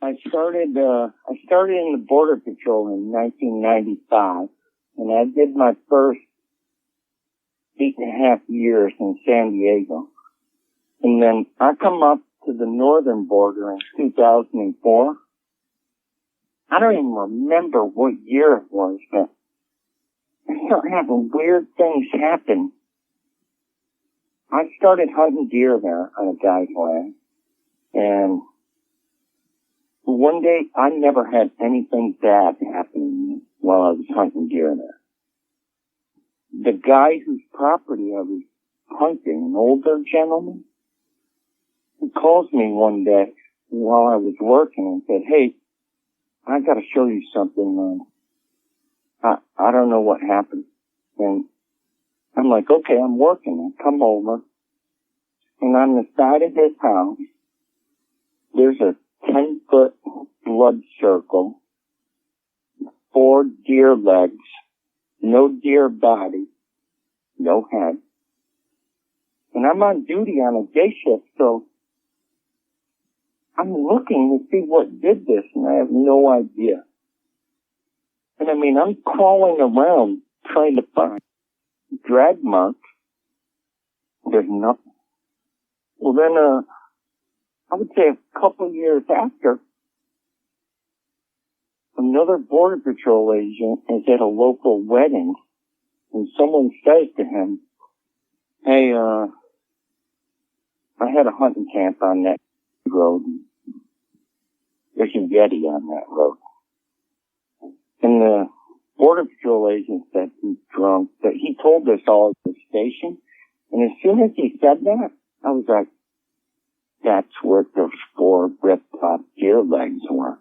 I started in the Border Patrol in 1995, and I did my first 8.5 years in San Diego. And then I come up to the northern border in 2004. I don't even remember what year it was, but I started having weird things happen. I started hunting deer there on a guy's land, and one day I never had anything bad happen to me while I was hunting deer there. The guy whose property I was hunting, an older gentleman, he calls me one day while I was working and said, "Hey, I gotta show you something, man. I don't know what happened." And I'm like, "Okay, I'm working." I come over, and on the side of his house, there's a 10-foot blood circle, 4 deer legs, no deer body, no head. And I'm on duty on a day shift, so I'm looking to see what did this, and I have no idea. And I mean, I'm crawling around trying to find drag marks. There's nothing. Well, then, I would say a couple of years after, another Border Patrol agent is at a local wedding, and someone says to him, "Hey, I had a hunting camp on that road. There's a Yeti on that road." And the Border Patrol agent said he's drunk, but he told us all at the station. And as soon as he said that, I was like, that's what those 4 ripped-off deer legs were.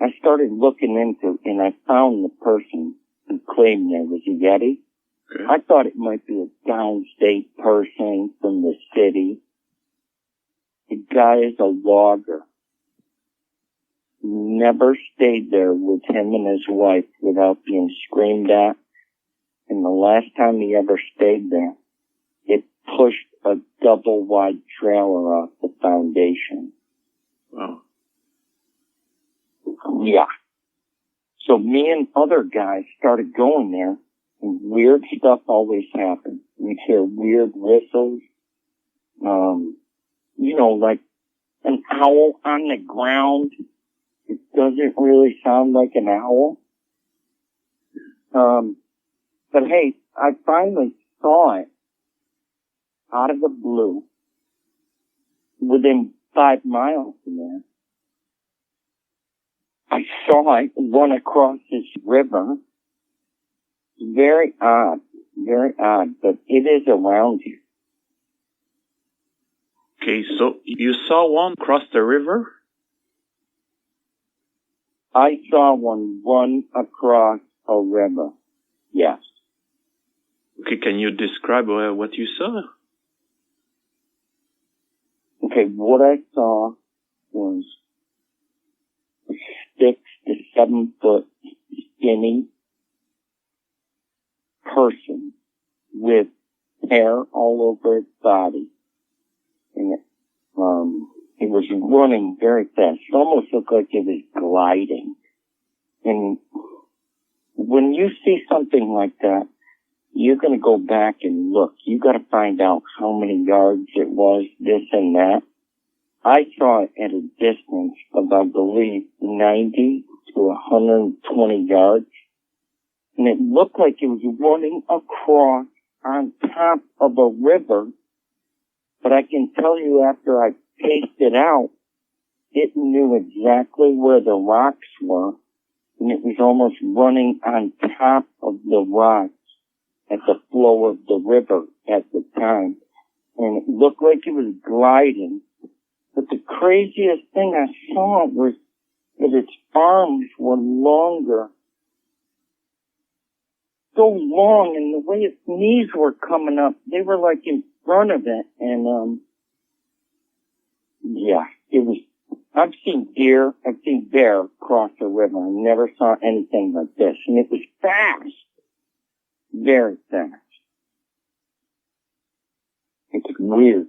I started looking into it, and I found the person who claimed there was a Yeti. Okay. I thought it might be a downstate person from the city. The guy is a logger. Never stayed there with him and his wife without being screamed at. And the last time he ever stayed there, it pushed a double-wide trailer off the foundation. Wow. Yeah. So me and other guys started going there, and weird stuff always happened. We'd hear weird whistles. Like an owl on the ground. It doesn't really sound like an owl. But hey, I finally saw it out of the blue within 5 miles from there. I saw it run across this river. Very odd, but it is around here. Okay, so you saw one cross the river? I saw one run across a river. Yes. Okay, can you describe what you saw? Okay, what I saw was a 6 to 7 foot skinny person with hair all over its body. And it was running very fast. It almost looked like it was gliding. And when you see something like that, you're going to go back and look. You got to find out how many yards it was, this and that. I saw it at a distance of, I believe, 90 to 120 yards. And it looked like it was running across on top of a river. But I can tell you after I paced it out, it knew exactly where the rocks were. And it was almost running on top of the rocks at the flow of the river at the time. And it looked like it was gliding. But the craziest thing I saw was that its arms were longer. So long, and the way its knees were coming up, they were like in front of it. And, yeah, it was, I've seen bear cross the river. I never saw anything like this. And it was fast. Very fast. It's weird.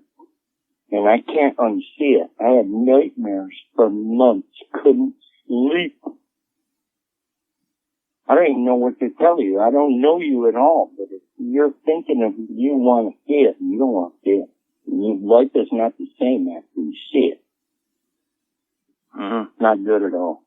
And I can't unsee it. I had nightmares for months. Couldn't sleep. I don't even know what to tell you. I don't know you at all. But if you're thinking of it, you want to see it, and you don't want to see it. Life is not the same after you see it. Not good at all.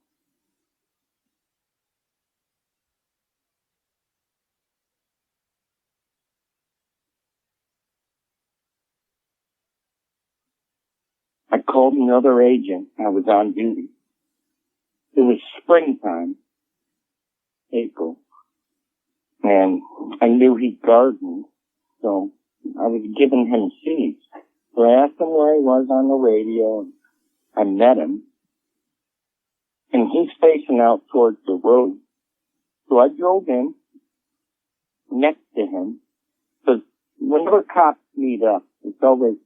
I called another agent. I was on duty. It was springtime, April, and I knew he gardened, so I was giving him seeds. So I asked him where he was on the radio, and I met him, and he's facing out towards the road. So I drove in next to him, because whenever cops meet up, it's always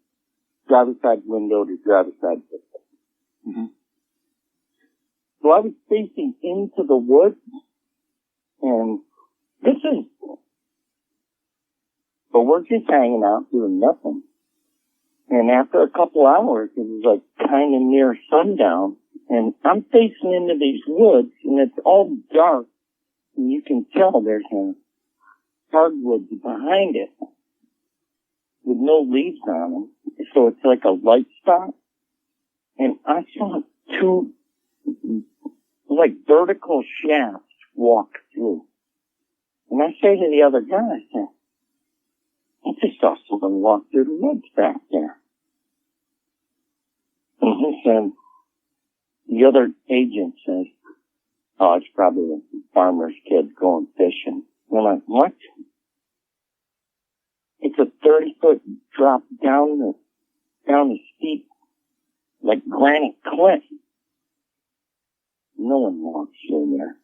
driver's side window to driver's side window. So I was facing into the woods, and but we're just hanging out doing nothing. And after a couple hours, it was like kind of near sundown, and I'm facing into these woods, and it's all dark, and you can tell there's a hardwood behind it with no leaves on them. So it's like a light spot. And I saw two, like, vertical shafts walk through. And I say to the other guy, I said, I just saw someone walk through the woods back there. And he said, the other agent says, oh, it's probably a farmer's kid going fishing. And I'm like, what? It's a 30-foot drop down the steep, like granite cliff. No one walks through there.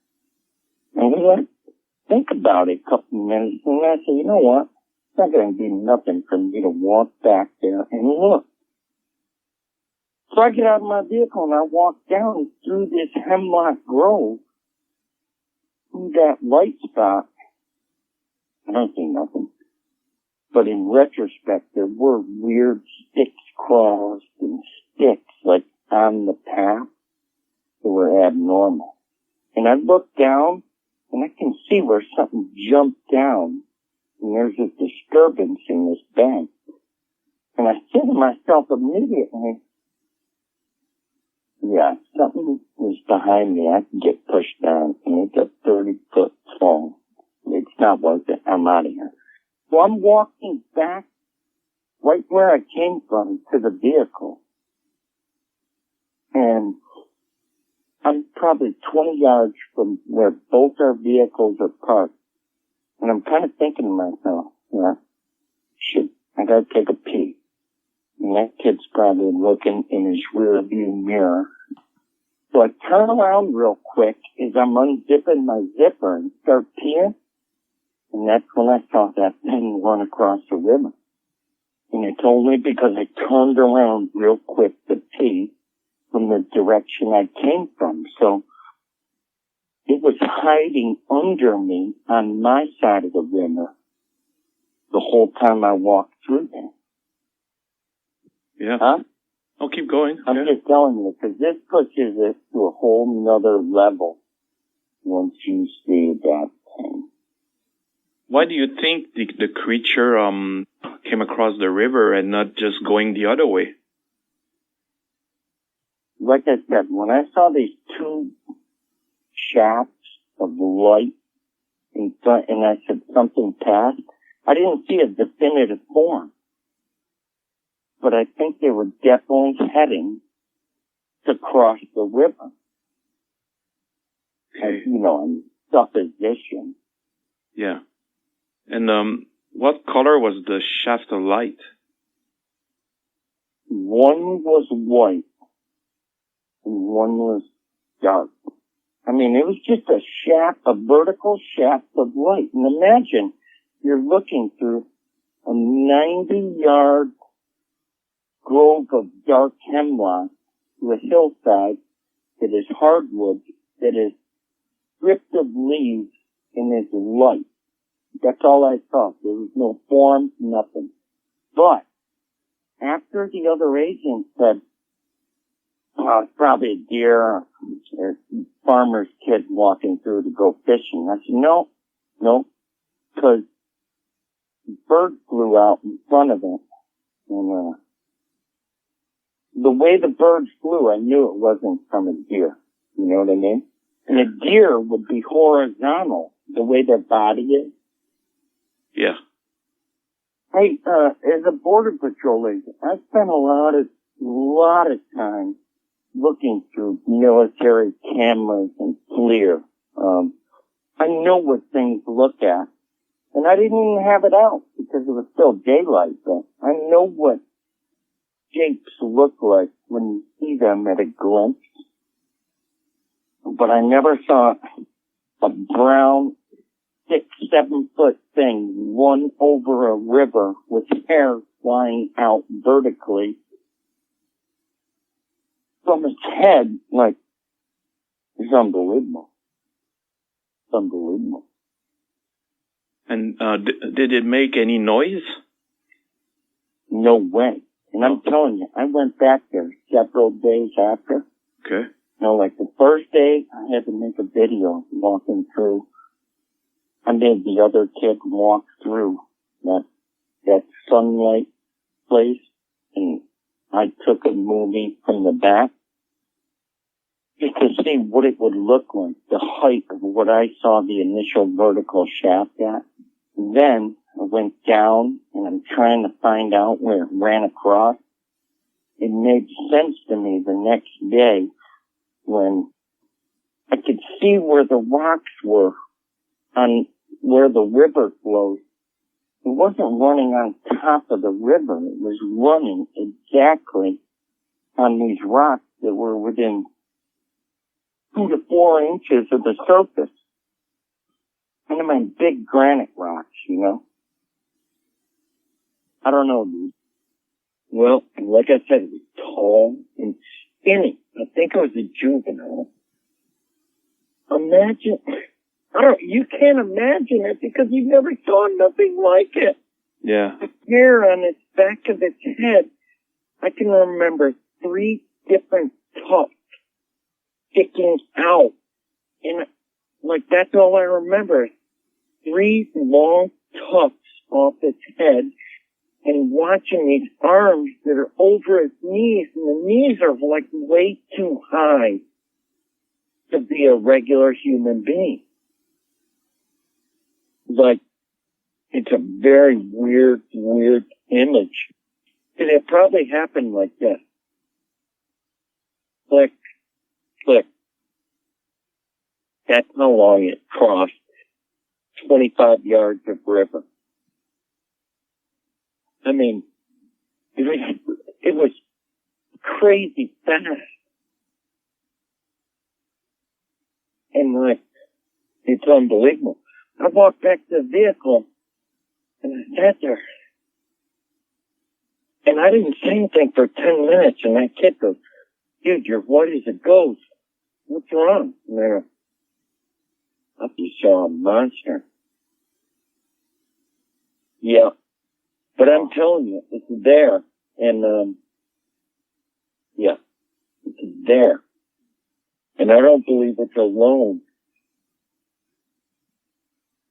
And we like, think about it a couple of minutes, and I said, you know what? It's not going to be nothing for me to walk back there and look. So I get out of my vehicle and I walk down through this hemlock grove, through that light spot. I don't see nothing. But in retrospect, there were weird sticks crossed and sticks, like, on the path that were abnormal. And I look down, and I can see where something jumped down, and there's a disturbance in this bank. And I say to myself immediately, yeah, something is behind me. I can get pushed down, and it's a 30-foot fall. It's not worth it. I'm out of here. So I'm walking back right where I came from to the vehicle. And I'm probably 20 yards from where both our vehicles are parked. And I'm kind of thinking to myself, yeah, shit, I gotta take a pee. And that kid's probably looking in his rear view mirror. So I turn around real quick as I'm unzipping my zipper and start peeing. And that's when I saw that thing run across the river. And it told me because I turned around real quick to pee from the direction I came from. So it was hiding under me on my side of the river the whole time I walked through there. Yeah. Huh? Oh, keep going. I'm just telling you, because this pushes it to a whole nother level once you see that thing. Why do you think the creature came across the river and not just going the other way? Like I said, when I saw these two shafts of light in front, and I said something passed, I didn't see a definitive form. But I think they were definitely heading to cross the river. Okay. As, you know, in supposition. Yeah. And what color was the shaft of light? One was white and one was dark. I mean, it was just a shaft, a vertical shaft of light. And imagine you're looking through a 90-yard grove of dark hemlock to a hillside that is hardwood, that is stripped of leaves and is light. That's all I saw. There was no form, nothing. But after the other agent said, oh, it's probably a deer or a farmer's kid walking through to go fishing. I said, no, because the bird flew out in front of it. And the way the bird flew, I knew it wasn't from a deer. You know what I mean? And a deer would be horizontal, the way their body is. Yeah. Hey, as a border patrol agent, I spent a lot of time looking through military cameras and FLIR. I know what things look at. And I didn't even have it out because it was still daylight, but I know what shapes look like when you see them at a glimpse. But I never saw a brown 6-7 foot thing run over a river with hair flying out vertically from its head. Like, it's unbelievable. It's unbelievable. And did it make any noise? No way. And I'm telling you, I went back there several days after. Okay. You know, like the first day, I had to make a video walking through. I made the other kid walk through that sunlight place, and I took a movie from the back just to see what it would look like, the height of what I saw the initial vertical shaft at. Then I went down, and I'm trying to find out where it ran across. It made sense to me the next day when I could see where the rocks were on where the river flows. It wasn't running on top of the river. It was running exactly on these rocks that were within 2 to 4 inches of the surface. And I mean big granite rocks, you know. I don't know, dude. Well, like I said, it was tall and skinny. I think it was a juvenile. Imagine, you can't imagine it because you never saw nothing like it. Yeah. The hair on its back of its head, I can remember 3 different tufts sticking out. And like, that's all I remember. 3 long tufts off its head. And watching these arms that are over his knees, and the knees are like way too high to be a regular human being. Like, it's a very weird image. And it probably happened like this. Click, click. That's how long it crossed 25 yards of river. I mean, it was crazy fast. And like, it's unbelievable. I walked back to the vehicle and I sat there. And I didn't say anything for 10 minutes, and that kid goes, dude, you're white as a ghost. What's wrong? And they're, I just saw a monster. Yeah. But I'm telling you, it's there. And, yeah, it's there. And I don't believe it's alone.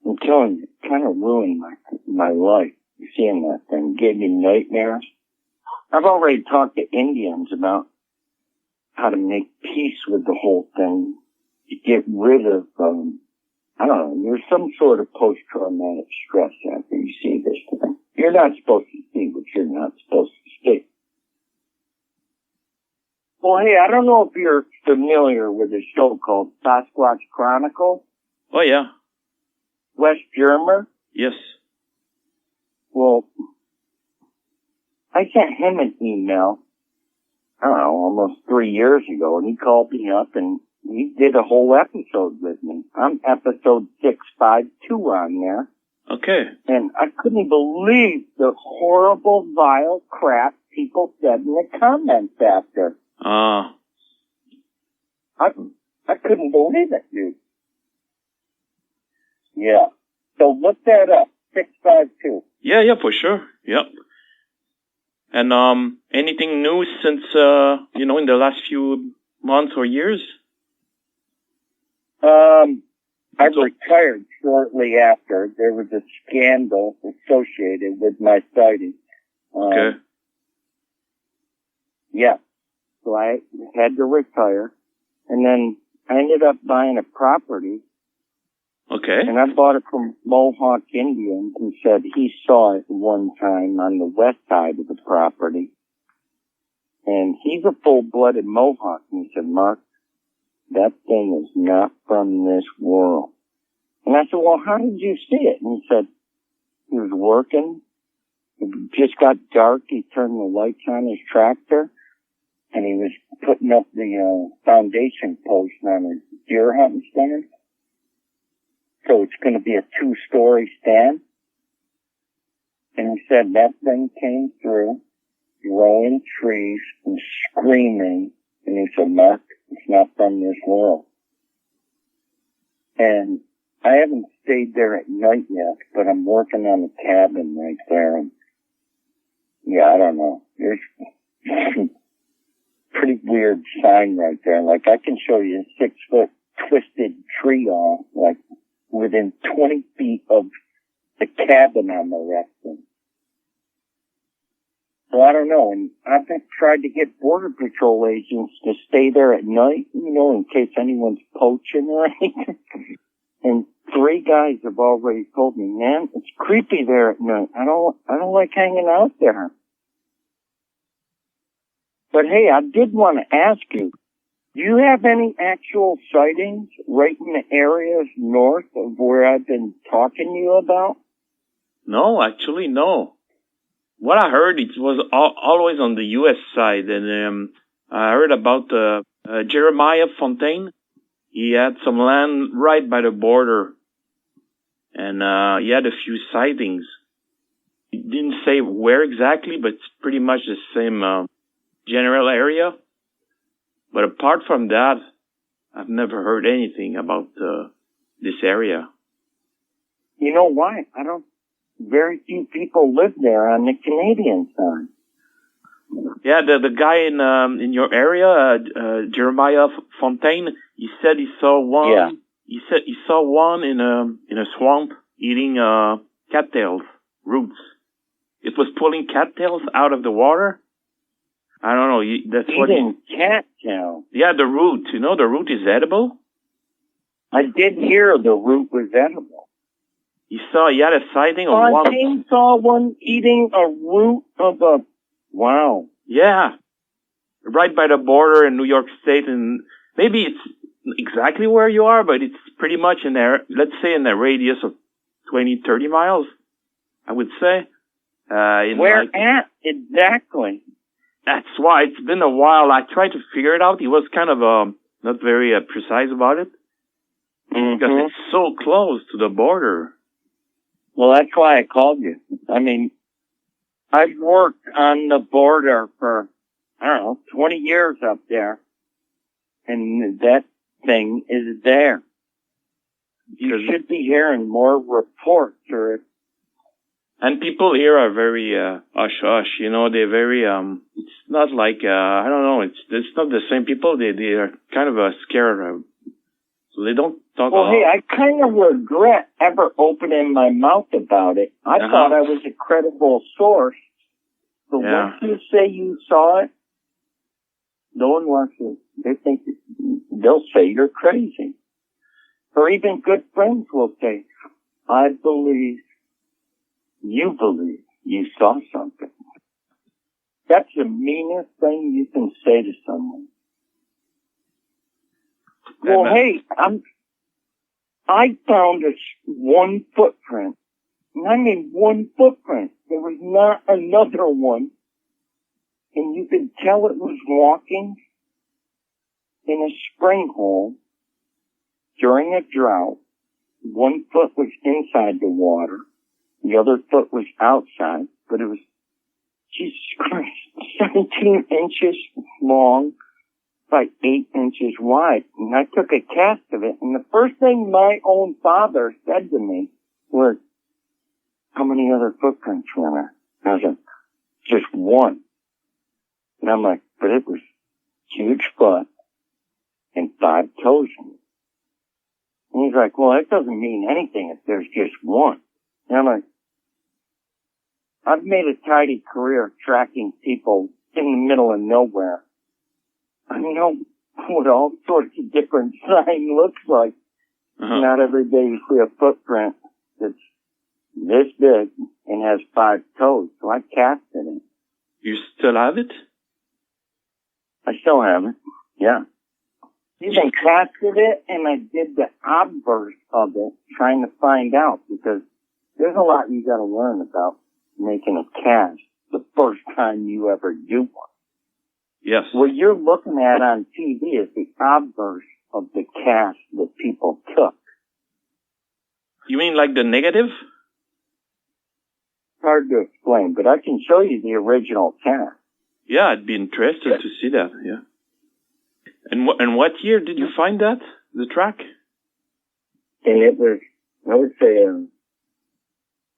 I'm telling you, it kind of ruined my life. Seeing that thing gave me nightmares. I've already talked to Indians about how to make peace with the whole thing, to get rid of, I don't know, there's some sort of post-traumatic stress after you see this thing. You're not supposed to see what you're not supposed to see. Well, hey, I don't know if you're familiar with a show called Sasquatch Chronicle. Oh, yeah. Wes Germer. Yes. Well, I sent him an email, I don't know, almost 3 years ago, and he called me up and he did a whole episode with me. I'm episode 652 on there. Okay. And I couldn't believe the horrible, vile crap people said in the comments after. I couldn't believe it, dude. Yeah. So look that up, 652. Yeah, for sure. Yep. And anything new since in the last few months or years? I retired shortly after. There was a scandal associated with my sighting. Okay. Yeah. So I had to retire. And then I ended up buying a property. Okay. And I bought it from Mohawk Indian who said he saw it one time on the west side of the property. And he's a full-blooded Mohawk. And he said, Mark, that thing is not from this world. And I said, well, how did you see it? And he said, he was working. It just got dark. He turned the lights on his tractor. And he was putting up the foundation post on his deer hunting stand. So it's going to be a 2-story stand. And he said that thing came through, growing trees and screaming. And he said, Mark, it's not from this world. And I haven't stayed there at night yet, but I'm working on a cabin right there. And yeah, I don't know. There's pretty weird sign right there. Like I can show you a 6-foot twisted tree off, like within 20 feet of the cabin I'm erecting. So I don't know. And I've tried to get Border Patrol agents to stay there at night, in case anyone's poaching or anything. And 3 guys have already told me, man, it's creepy there at night. I don't like hanging out there. But hey, I did want to ask you, do you have any actual sightings right in the areas north of where I've been talking to you about? No, actually, no. What I heard, it was always on the U.S. side, and I heard about Jeremiah Fontaine. He had some land right by the border, and he had a few sightings. He didn't say where exactly, but it's pretty much the same general area. But apart from that, I've never heard anything about this area. You know why? Very few people live there on the Canadian side. Yeah, the guy in your area, Jeremiah Fontaine, he said he saw one. Yeah. He said he saw one in a swamp eating cattails roots. It was pulling cattails out of the water. I don't know. That's what eating cattails. Yeah, the root. The root is edible. I did hear the root was edible. He had a sighting of one. Fontaine saw one eating a root of a... Wow. Yeah. Right by the border in New York State, and maybe it's exactly where you are, but it's pretty much in there, let's say in a radius of 20, 30 miles, I would say. Where at? Exactly. That's why it's been a while. I tried to figure it out. He was kind of not very precise about it. Mm-hmm. Because it's so close to the border. Well, that's why I called you. I mean, I've worked on the border for, 20 years up there. And that thing is there. You should be hearing more reports and people here are very, hush-hush, they're very, it's not like, I don't know, it's not the same people, they are kind of scared, so they don't talk. Well, hey, I kind of regret ever opening my mouth about it. I thought I was a credible source, but once you say you saw it, no one wants to, they'll say you're crazy. Or even good friends will say, I believe you saw something. That's the meanest thing you can say to someone. Well, hey, I found one footprint. And I mean one footprint. There was not another one. And you could tell it was walking in a spring hole during a drought. One foot was inside the water. The other foot was outside. But it was, Jesus Christ, 17 inches long by 8 inches wide. And I took a cast of it. And the first thing my own father said to me was, how many other footprints were there? I was like, just one. And I'm like, but it was huge foot and 5 toes. And he's like, well, that doesn't mean anything if there's just one. And I'm like, I've made a tidy career tracking people in the middle of nowhere. I know what all sorts of different sign looks like. Not every day you see a footprint that's this big and has 5 toes. So I casted it. You still have it? I still have it. Yeah. Even casted it, and I did the obverse of it, trying to find out, because there's a lot you got to learn about making a cast the first time you ever do one. Yes. What you're looking at on TV is the obverse of the cast that people took. You mean like the negative? It's hard to explain, but I can show you the original cast. Yeah, I'd be interested to see that, yeah. And what year did you find that, the track? And it was, I would say,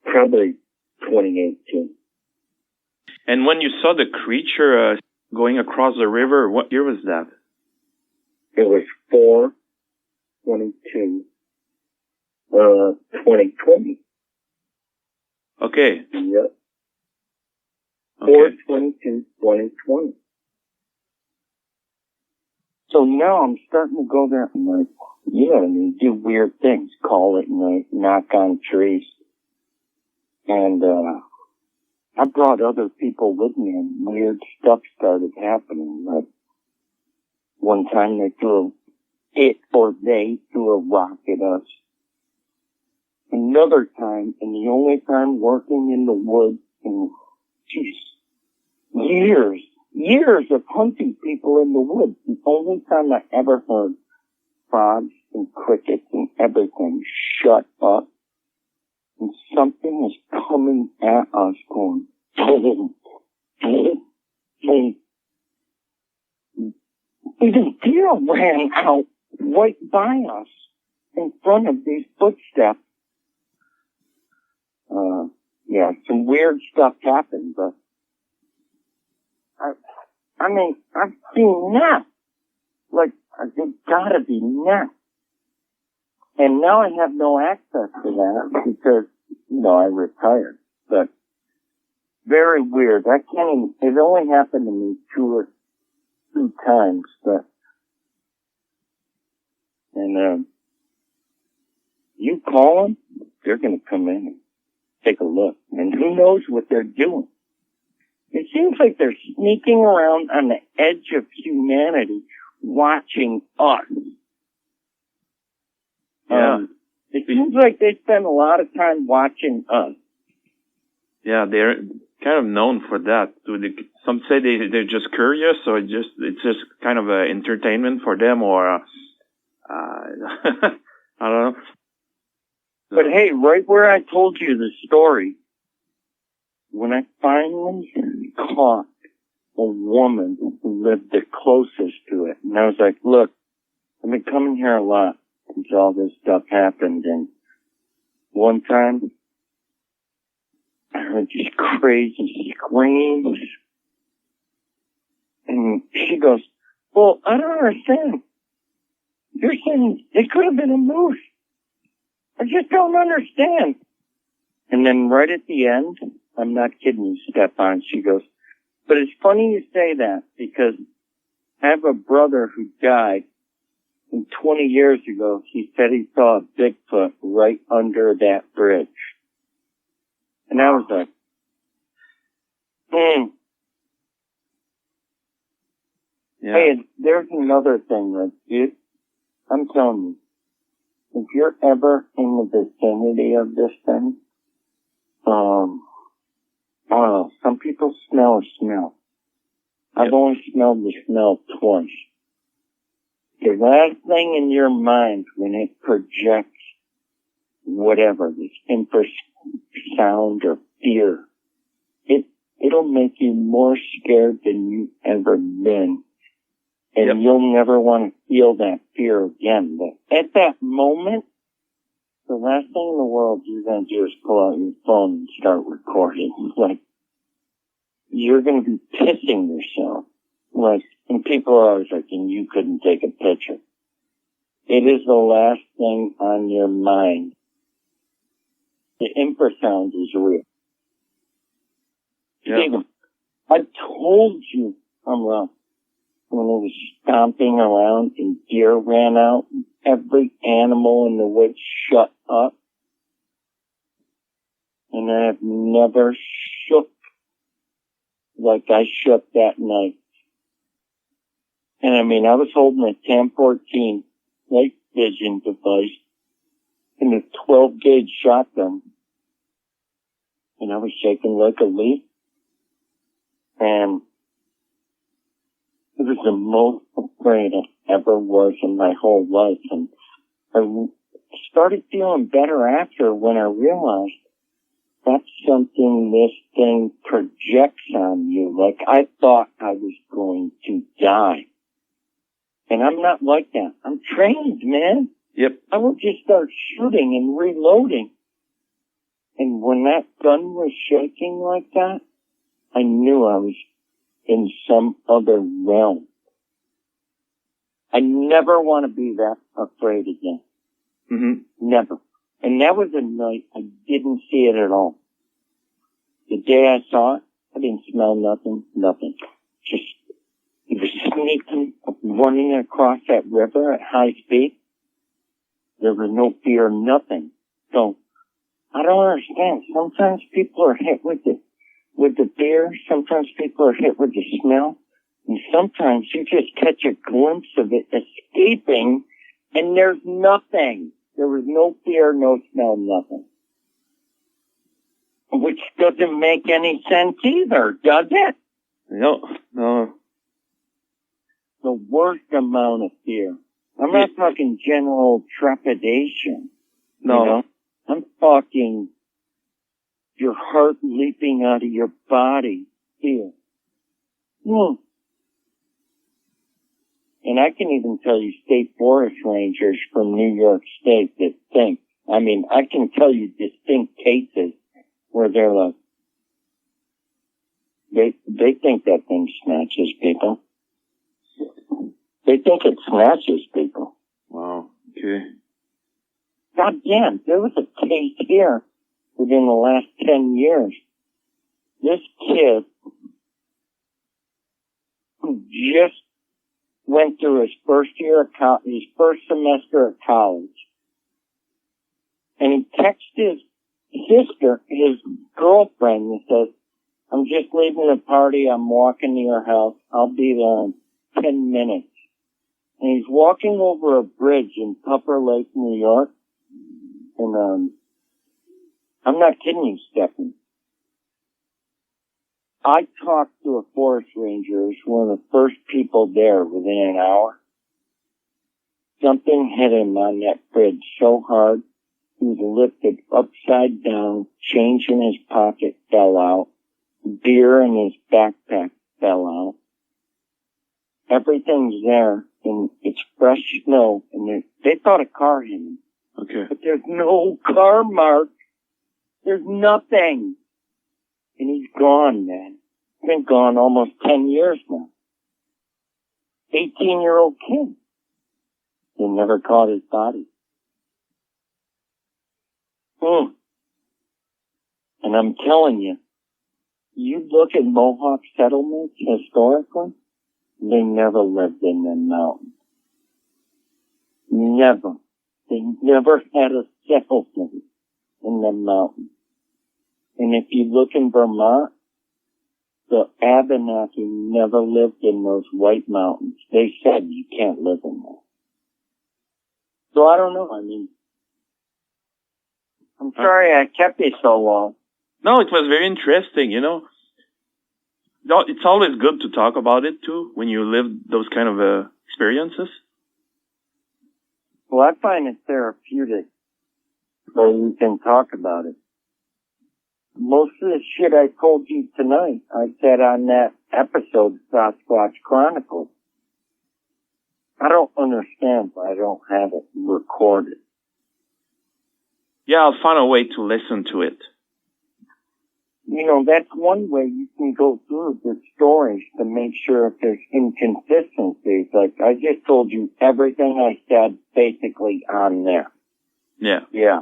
probably 2018. And when you saw the creature going across the river, what year was that? It was 4/22, 2020. Okay. Yep. Okay. 4/22/2020. So now I'm starting to go there and like, yeah, and you do weird things, call at night, knock on trees. And, I brought other people with me and weird stuff started happening. Like, one time they threw a rock at us. Another time, and the only time working in the woods in, years of hunting people in the woods. The only time I ever heard frogs and crickets and everything shut up. And something is coming at us going, boom, boom, boom. The deer ran out right by us in front of these footsteps. Yeah, some weird stuff happened, but I mean, I've seen that. Like, there's gotta be nests. And now I have no access to that because, I retired. But very weird. I can't even, it only happened to me 2 times, but, and, you call them, they're gonna come in and take a look. And who knows what they're doing. It seems like they're sneaking around on the edge of humanity, watching us. Yeah. It seems like they spend a lot of time watching us. Yeah, they're kind of known for that. Some say they're just curious, or it's just kind of entertainment for them, or I don't know. But hey, right where I told you the story, when I finally caught a woman who lived the closest to it, and I was like, look, I've been coming here a lot since all this stuff happened, and one time I heard these crazy screams, and she goes, well, I don't understand. You're saying it could have been a moose. I just don't understand. And then right at the end, I'm not kidding you, Stefan, she goes, but it's funny you say that because I have a brother who died, and 20 years ago, he said he saw a Bigfoot right under that bridge. And I was like, Yeah. Hey, there's another thing, like, dude, I'm telling you, if you're ever in the vicinity of this thing, I don't know, some people smell a smell. I've only smelled the smell twice. The last thing in your mind when it projects whatever, this infrasound or fear, it'll make you more scared than you've ever been. And you'll never want to feel that fear again. But at that moment, the last thing in the world you're going to do is pull out your phone and start recording. Like, you're going to be pissing yourself. like, and people are always like, and you couldn't take a picture. It is the last thing on your mind. The infrasound is real. Yeah. Steven, I told you when I was stomping around and deer ran out and every animal in the woods shut up. And I have never shook like I shook that night. And I mean, I was holding a 1014 night vision device and a 12 gauge shotgun. And I was shaking like a leaf. And it was the most afraid I ever was in my whole life. And I started feeling better after when I realized that's something this thing projects on you. Like, I thought I was going to die. And I'm not like that. I'm trained, man. Yep. I would just start shooting and reloading. And when that gun was shaking like that, I knew I was in some other realm. I never want to be that afraid again. Mm-hmm. Never. And that was a night I didn't see it at all. The day I saw it, I didn't smell nothing. Just, it was sneaking, running across that river at high speed. There was no fear, nothing. So, I don't understand. Sometimes people are hit with the fear. Sometimes people are hit with the smell. And sometimes you just catch a glimpse of it escaping and there's nothing. There was no fear, no smell, nothing. Which doesn't make any sense either, does it? No. The worst amount of fear. I'm not talking general trepidation. No. You know? I'm talking your heart leaping out of your body fear. And I can even tell you state forest rangers from New York State that think, I mean, I can tell you distinct cases where they're like, they think that thing snatches people. They think it snatches people. Wow. Okay. God damn, there was a case here within the last 10 years. This kid who just went through his first semester of college, and he texted his girlfriend and says, I'm just leaving the party, I'm walking to your house, I'll be there in 10 minutes. And he's walking over a bridge in Upper Lake, New York, and I'm not kidding you, Stephanie. I talked to a forest ranger who was one of the first people there within an hour. Something hit him on that bridge so hard, he was lifted upside down, change in his pocket fell out, beer in his backpack fell out. Everything's there, and it's fresh snow, and they thought a car hit him. Okay. But there's no car mark. There's nothing. And he's gone, man. He's been gone almost 10 years now. 18-year-old kid. They never caught his body. And I'm telling you, you look at Mohawk settlements historically, they never lived in the mountains. Never. They never had a settlement in the mountains. And if you look in Vermont, the Abenaki never lived in those white mountains. They said you can't live in there. So I don't know. I mean, I'm sorry I kept it so long. No, it was very interesting, you know. No, it's always good to talk about it, too, when you live those kind of experiences. Well, I find it therapeutic so you can talk about it. Most of the shit I told you tonight, I said on that episode, Sasquatch Chronicles. I don't understand why I don't have it recorded. Yeah, I'll find a way to listen to it. you know, that's one way you can go through the stories to make sure if there's inconsistencies. Like, I just told you everything I said basically on there. Yeah. Yeah.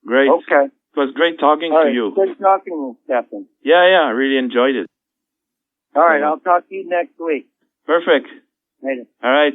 Great. Okay. It was great talking All to right. you. Good talking with Stefan. Yeah, I really enjoyed it. All right. I'll talk to you next week. Perfect. Later. All right.